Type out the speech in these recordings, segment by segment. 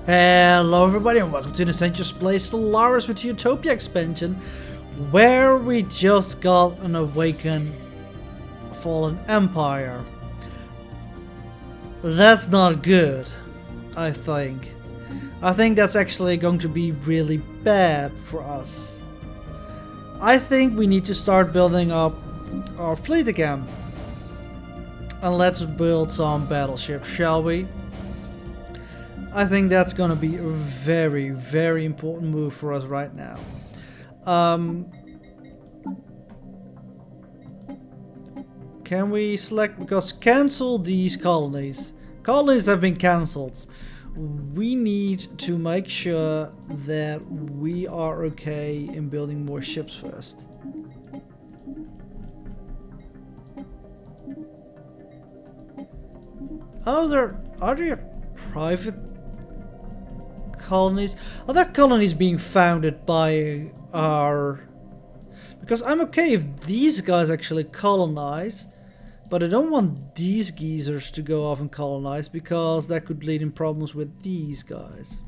Hello everybody and welcome to the Adventures Play Stellaris with the Utopia expansion, where we just got an awakened fallen empire. That's not good, I think. I think that's actually going to be really bad for us. I think we need to start building up our fleet again. And let's build some battleships, shall we? I think that's gonna be a very, very important move for us right now. Can we select, because cancel these colonies. Colonies have been cancelled. We need to make sure that we are okay in building more ships first. Oh, are there private colonies? Are there colonies being founded by our... Because I'm okay if these guys actually colonize, but I don't want these geezers to go off and colonize because that could lead in problems with these guys.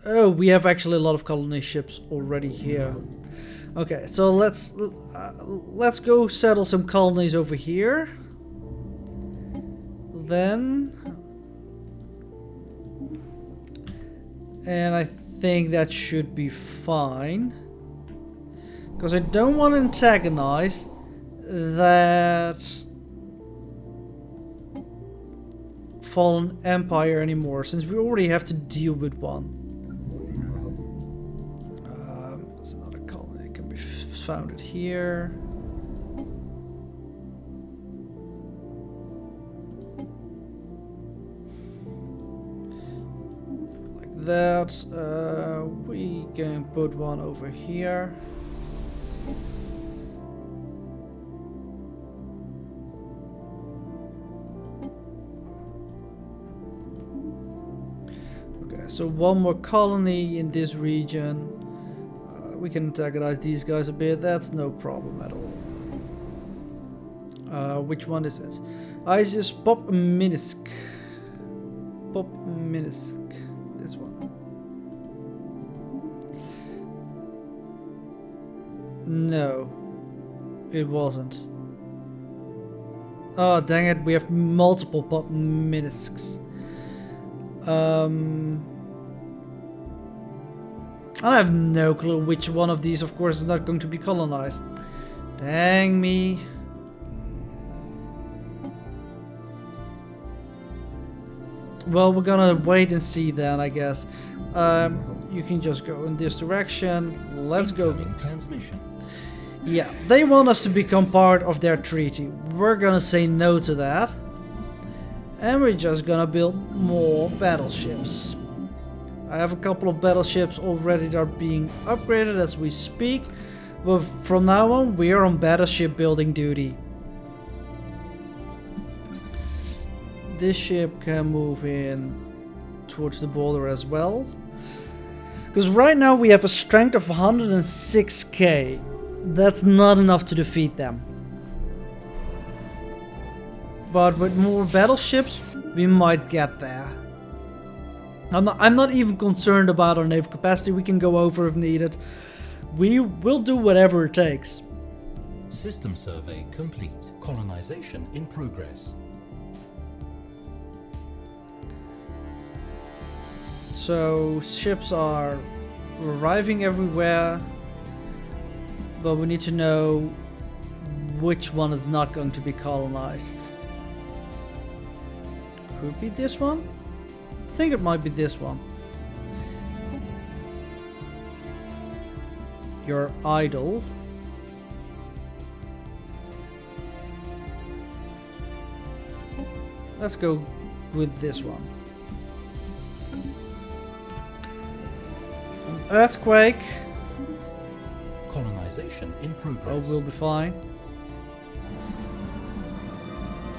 Oh, we have actually a lot of colony ships already here. Okay, so let's go settle some colonies over here. Then, and I think that should be fine, because I don't want to antagonize that fallen empire anymore, since we already have to deal with one. There's another colony that can be founded here. That we can put one over here. Okay, so one more colony in this region. We can antagonize these guys a bit. That's no problem at all. Which one is it? Isis Pop Minisk. Pop Minisk. This one. No, it wasn't. Oh, dang it, we have multiple pop minisks. I have no clue which one of these, of course, is not going to be colonized. Dang me. Well, we're gonna wait and see then, I guess. You can just go in this direction. Let's go. Transmission. Yeah, they want us to become part of their treaty. We're gonna say no to that. And we're just gonna build more battleships. I have a couple of battleships already that are being upgraded as we speak. But from now on, we are on battleship building duty. This ship can move in towards the border as well. Because right now we have a strength of 106k. That's not enough to defeat them. But with more battleships, we might get there. I'm not even concerned about our naval capacity. We can go over if needed. We will do whatever it takes. System survey complete. Colonization in progress. So ships are arriving everywhere, but we need to know which one is not going to be colonized. Could be this one? I think it might be this one. You're idle. Let's go with this one. Earthquake. Colonization in progress. Oh, we'll be fine.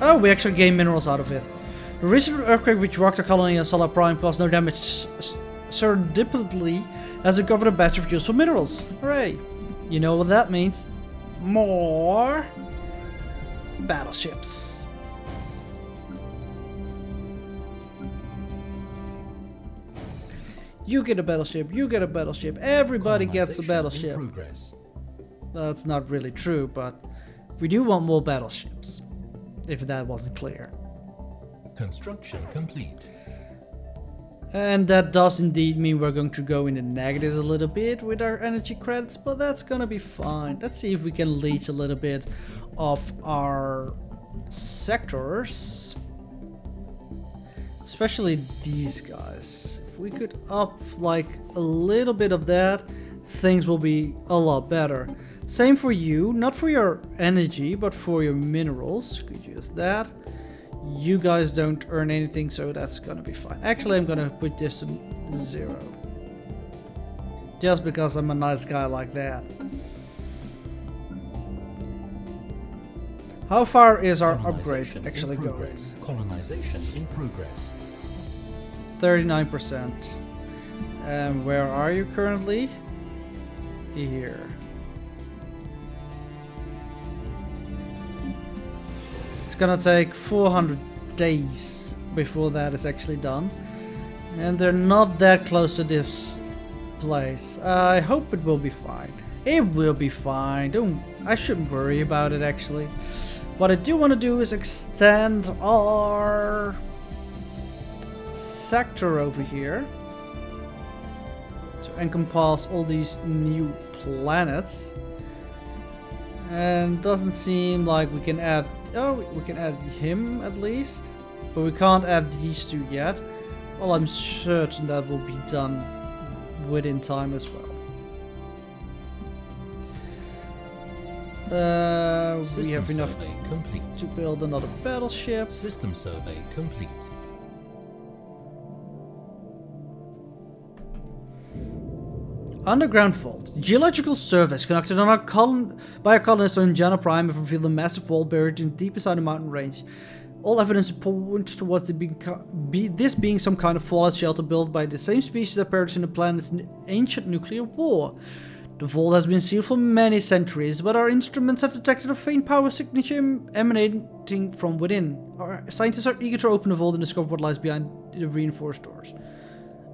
Oh, we actually gained minerals out of it. The recent earthquake which rocked the colony on Solar Prime caused no damage serendipitously as it covered a batch of useful minerals. Hooray! You know what that means. More battleships. You get a battleship, you get a battleship, everybody gets a Colonization battleship. in progress. That's not really true, but we do want more battleships, if that wasn't clear. Construction complete. And that does indeed mean we're going to go in the negatives a little bit with our energy credits, but that's gonna be fine. Let's see if we can leech a little bit of our sectors. Especially these guys. If we could up like a little bit of that, things will be a lot better. Same for you, not for your energy, but for your minerals. Could use that. You guys don't earn anything, so that's gonna be fine. Actually, I'm gonna put this to 0. Just because I'm a nice guy like that. How far is our upgrade actually going? Colonization in progress. 39%. And where are you currently? Here. It's gonna take 400 days before that is actually done. And they're not that close to this place. I hope it will be fine. It will be fine. I shouldn't worry about it actually. What I do want to do is extend our sector over here to encompass all these new planets. And doesn't seem like we can add. Oh, we can add him at least, but we can't add these two yet. Well, I'm certain that will be done within time as well. We have enough to build another battleship. System survey complete. Underground vault. Geological surveys conducted on by a colonist on Jana Prime have revealed a massive vault buried deep inside the mountain range. All evidence points towards this being some kind of fallout shelter built by the same species that perished in the planet's ancient nuclear war. The vault has been sealed for many centuries, but our instruments have detected a faint power signature emanating from within. Our scientists are eager to open the vault and discover what lies behind the reinforced doors.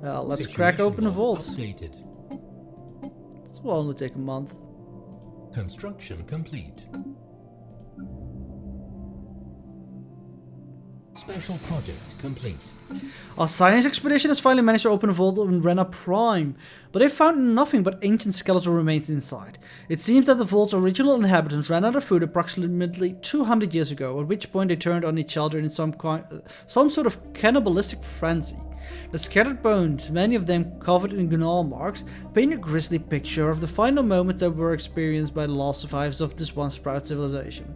Let's crack open the vault. Updated. This will only take a month. Construction complete. Special project complete. Our science expedition has finally managed to open a vault on Rena Prime, but they found nothing but ancient skeletal remains inside. It seems that the vault's original inhabitants ran out of food approximately 200 years ago, at which point they turned on each other in some sort of cannibalistic frenzy. The scattered bones, many of them covered in gnaw marks, paint a grisly picture of the final moments that were experienced by the last survivors of this once proud civilization.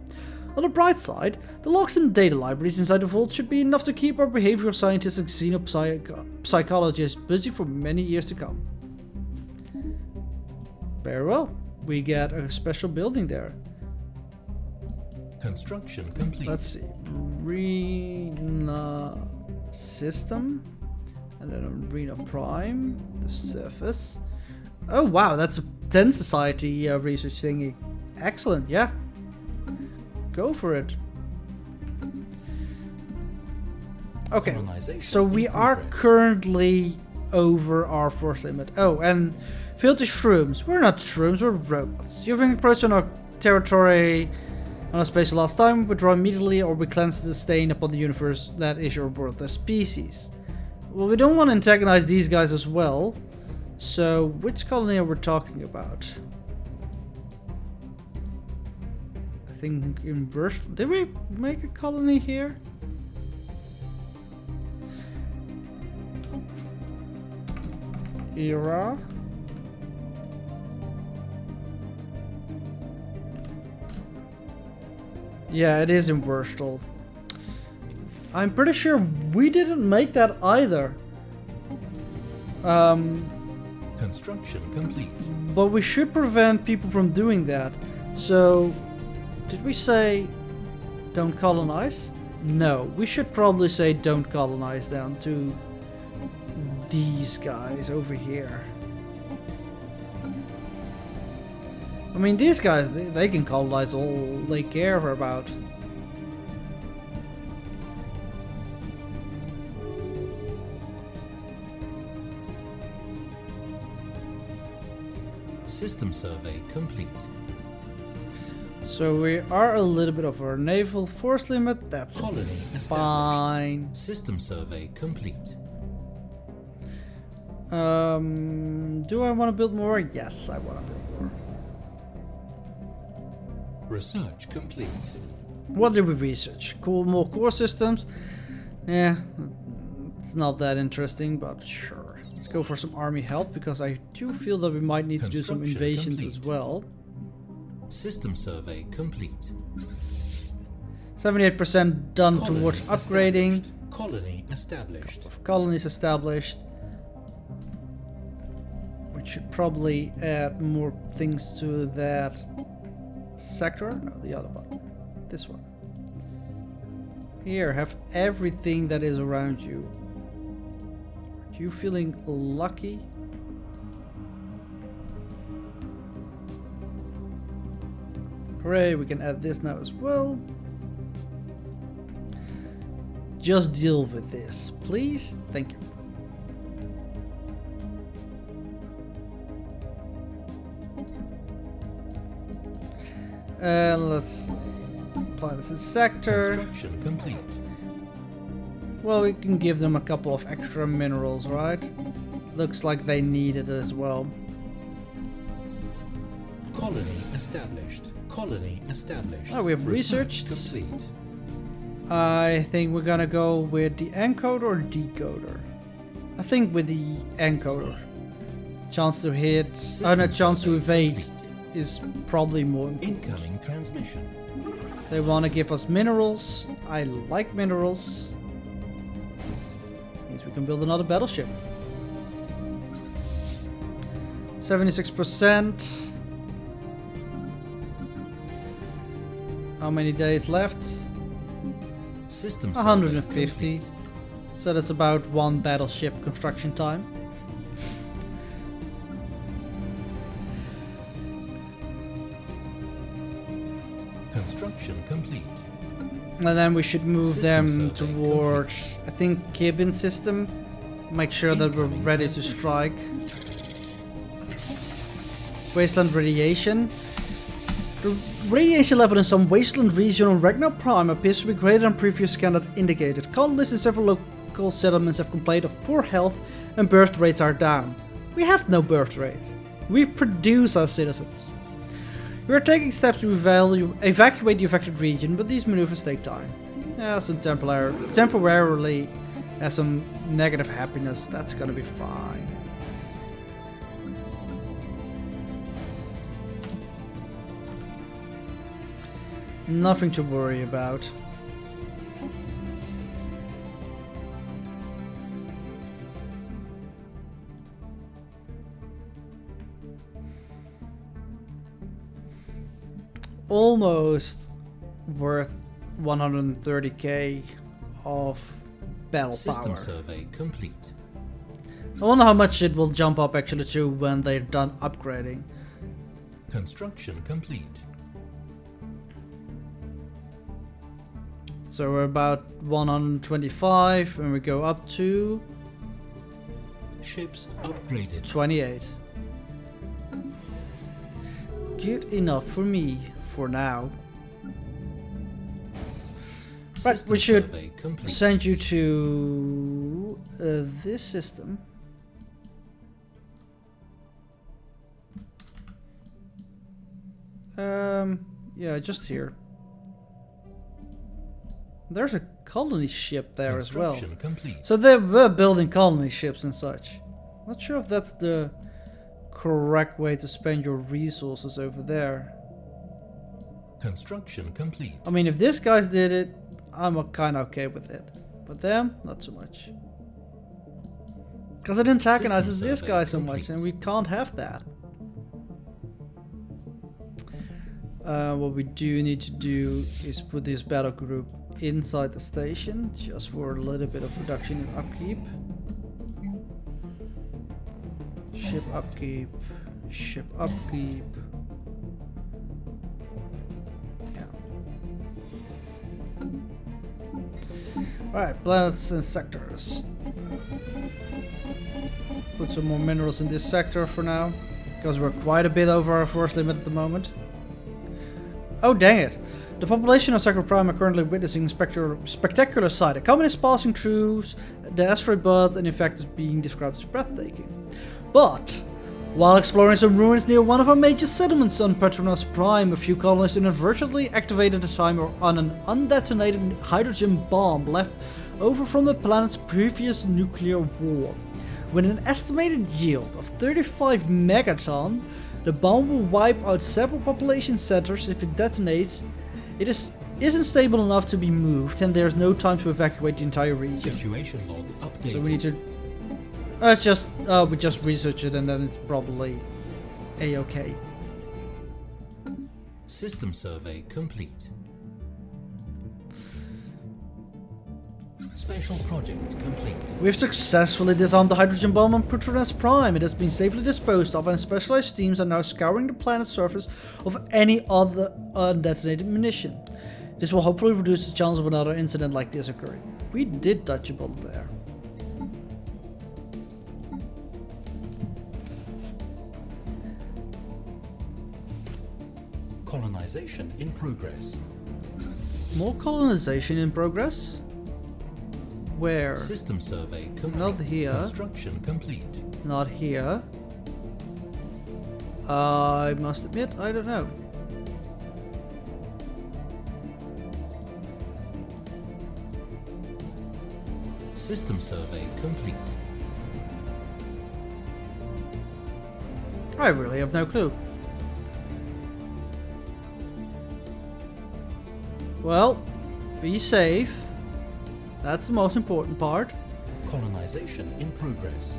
On the bright side, the logs and data libraries inside the vault should be enough to keep our behavioral scientists and xenopsychologists busy for many years to come. Very well, we get a special building there. Construction complete. Let's see, Rena System, and then Rena Prime, the surface. Oh wow, that's a 10 society research thingy. Excellent, yeah. Go for it. Okay, so we are currently over our force limit. Oh, and filthy shrooms. We're not shrooms, we're robots. You've encroached on our territory on our space last time. Withdraw immediately or we cleanse the stain upon the universe that is your worthless species. Well, we don't want to antagonize these guys as well. So, which colony are we talking about? I think inverse. Did we make a colony here? Era. Yeah, it is in Wurstel. I'm pretty sure we didn't make that either. Construction complete. But we should prevent people from doing that. So, did we say don't colonize? No, we should probably say don't colonize down to these guys over here. I mean, these guys, they can colonize all they care about. System survey complete. So we are a little bit over our naval force limit. That's Colony established. fine. System survey complete. Do I want to build more? Yes, I want to build more. Research complete. What did we research? Cool, more core systems. Yeah, it's not that interesting, but sure. Let's go for some army help because I do feel that we might need to do some Construction invasions complete. as well. System survey complete. 78% done Colony towards upgrading. established. Colony established. Colonies established. We should probably add more things to that sector. No, the other one. This one. Here, have everything that is around you. Are you feeling lucky? Hooray, we can add this now as well. Just deal with this, please. Thank you. Let's apply this in sector. Construction complete. Well, we can give them a couple of extra minerals, right? Looks like they need it as well. Colony established. Colony established. Oh, we have researched. Complete. I think we're gonna go with the encoder or decoder. I think with the encoder. Chance to hit, no, chance to evade is probably more important. Incoming transmission. They want to give us minerals. I like minerals. Means we can build another battleship. 76%. How many days left? System 150. survey So that's about one battleship construction time. Construction complete. And then we should move System them survey towards, I think, Gibbon system. Make sure that we're Incoming ready to transmission. strike. Wasteland radiation. The radiation level in some wasteland region on Ragnar Prime appears to be greater than previous scan that indicated. Colonists in several local settlements have complained of poor health and birth rates are down. We have no birth rate. We produce our citizens. We are taking steps to evacuate the affected region, but these maneuvers take time. Yeah, so temporarily has some negative happiness. That's gonna be fine. Nothing to worry about. Almost worth 130k of battle System power. survey complete. I wonder how much it will jump up actually to when they're done upgrading. Construction complete. So we're about 125 and we go up to Ships upgraded. 28. Good enough for me for now. Right, System we should survey complete. send you to this system. Yeah, just here. There's a colony ship there as well. Construction complete. So they were building colony ships and such. Not sure if that's the correct way to spend your resources over there. Construction complete. I mean, if this guys did it, I'm kind of okay with it. But them, not so much. Because it antagonizes System this survey guy so much, complete. and we can't have that. What we do need to do is put this battle group inside the station, just for a little bit of reduction in upkeep. Ship upkeep, ship upkeep. Yeah. Alright, planets and sectors. Put some more minerals in this sector for now. because we're quite a bit over our force limit at the moment. Oh dang it! The population of Sacred Prime are currently witnessing spectacular sight. A comet is passing through the asteroid belt and in fact is being described as breathtaking. But while exploring some ruins near one of our major settlements on Petronas Prime, a few colonists inadvertently activated a timer on an undetonated hydrogen bomb left over from the planet's previous nuclear war. With an estimated yield of 35 megaton, the bomb will wipe out several population centers if it detonates. It isn't stable enough to be moved, and there's no time to evacuate the entire region. Situation log updated. So we need to... we just research it and then it's probably a-okay. System survey complete. Special project complete. We've successfully disarmed the hydrogen bomb on Petronas Prime. It has been safely disposed of, and specialized teams are now scouring the planet's surface of any other undetonated munition. This will hopefully reduce the chance of another incident like this occurring. We did touch a bullet there. Colonization in progress. More colonization in progress? Where? System survey complete. Not here. Construction complete. Not here. I must admit, I don't know. System survey complete. I really have no clue. Well, be safe. That's the most important part. Colonization in progress.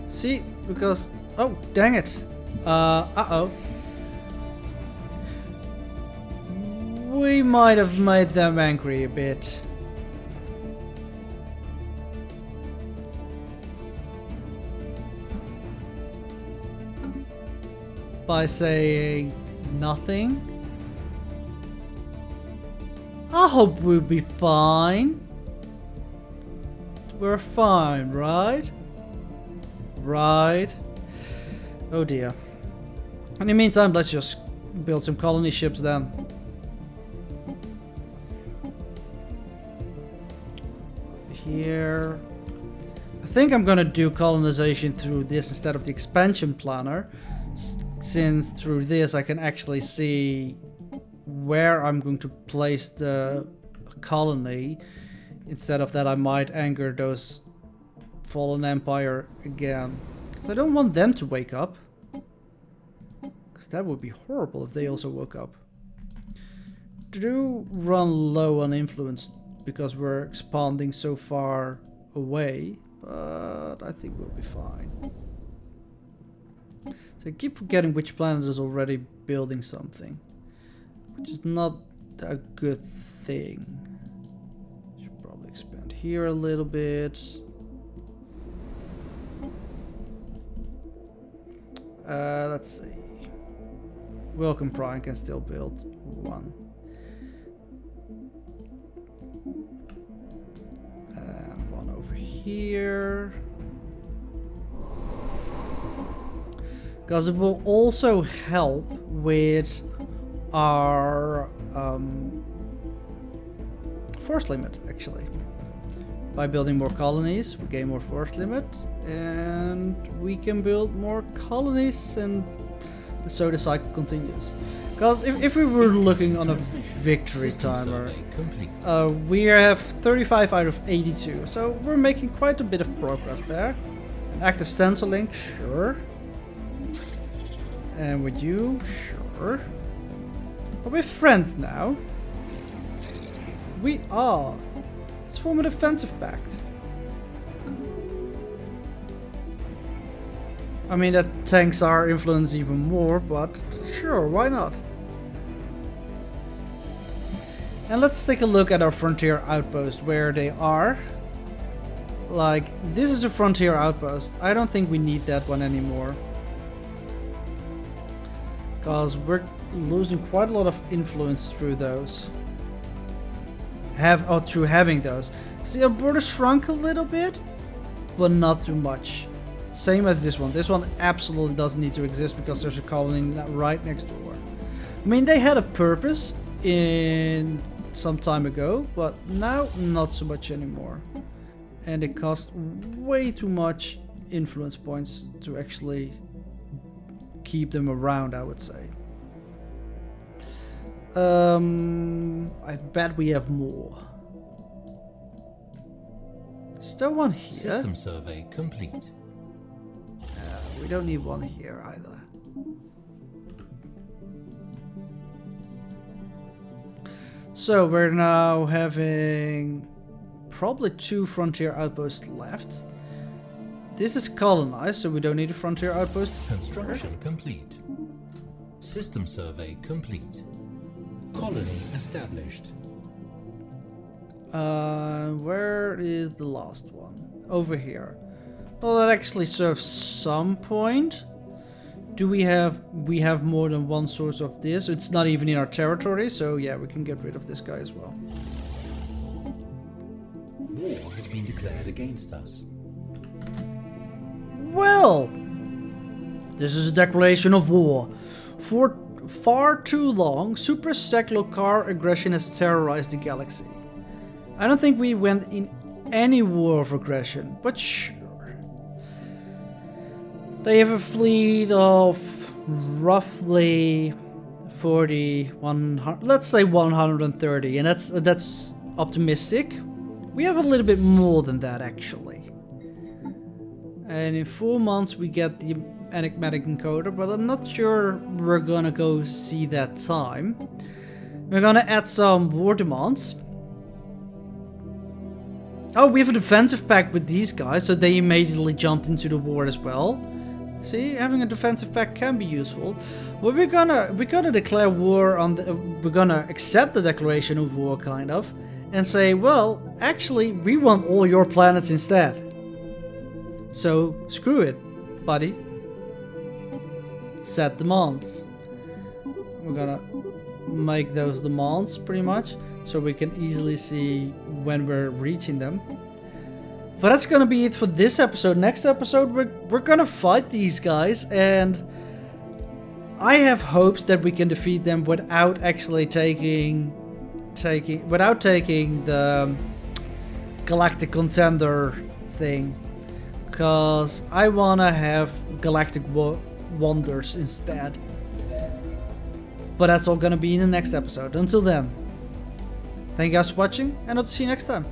See, because... Oh, dang it. Uh-oh. We might have made them angry a bit. By saying nothing. I hope we'll be fine. We're fine, right? Right. Oh dear. In the meantime, let's just build some colony ships then. Here. I think I'm gonna do colonization through this instead of the expansion planner, since through this I can actually see where I'm going to place the colony. Instead of that, I might anger those fallen empire again. So I don't want them to wake up, because that would be horrible if they also woke up. Do run low on influence because we're expanding so far away, but I think we'll be fine. So I keep forgetting which planet is already building something, which is not a good thing. Should probably expand here a little bit. Let's see. Welcome Prime can still build one. And one over here. Because it will also help with our force limit, actually. By building more colonies, we gain more force limit, and we can build more colonies, and so the cycle continues. Because if we were looking on a victory timer, we have 35 out of 82, so we're making quite a bit of progress there. An active sensor link, sure. And with you, sure. Are we friends now? We are. Let's form a defensive pact. I mean, that tanks our influence even more, but sure, why not? And let's take a look at our frontier outpost, where they are. Like, this is a frontier outpost. I don't think we need that one anymore. Because we're losing quite a lot of influence through those. Through having those. See, our border shrunk a little bit, but not too much. Same as this one. This one absolutely doesn't need to exist because there's a colony right next door. I mean, they had a purpose in some time ago, but now not so much anymore. And it costs way too much influence points to actually keep them around, I would say. I bet we have more. Is there one here? System survey complete. We don't need one here either. So we're now having probably 2 frontier outposts left. This is colonized, so we don't need a frontier outpost. Construction complete. System survey complete. Colony established. Where is the last one? Over here. Well, that actually serves some point. Do we have more than one source of this? It's not even in our territory, so yeah, we can get rid of this guy as well. War has been declared against us. Well, this is a declaration of war. For far too long, super Cyclocar aggression has terrorized the galaxy. I don't think we went in any war of aggression, but sure. They have a fleet of roughly 40, 100, let's say 130, and that's optimistic. We have a little bit more than that actually. And in 4 months we get the enigmatic encoder, but I'm not sure we're gonna go see that time. We're gonna add some war demands. Oh, we have a defensive pact with these guys, so they immediately jumped into the war as well. See, having a defensive pact can be useful. Well, we're gonna declare war on the. We're gonna accept the declaration of war, kind of, and say, well, actually, we want all your planets instead. So screw it, buddy. Set demands. We're gonna make those demands pretty much, so we can easily see when we're reaching them. But that's gonna be it for this episode. Next episode, we're gonna fight these guys, and I have hopes that we can defeat them without actually taking the galactic contender thing, because I wanna have galactic wonders instead. But that's all gonna be in the next episode. Until then, thank you guys for watching, and hope to see you next time.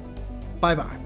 Bye bye.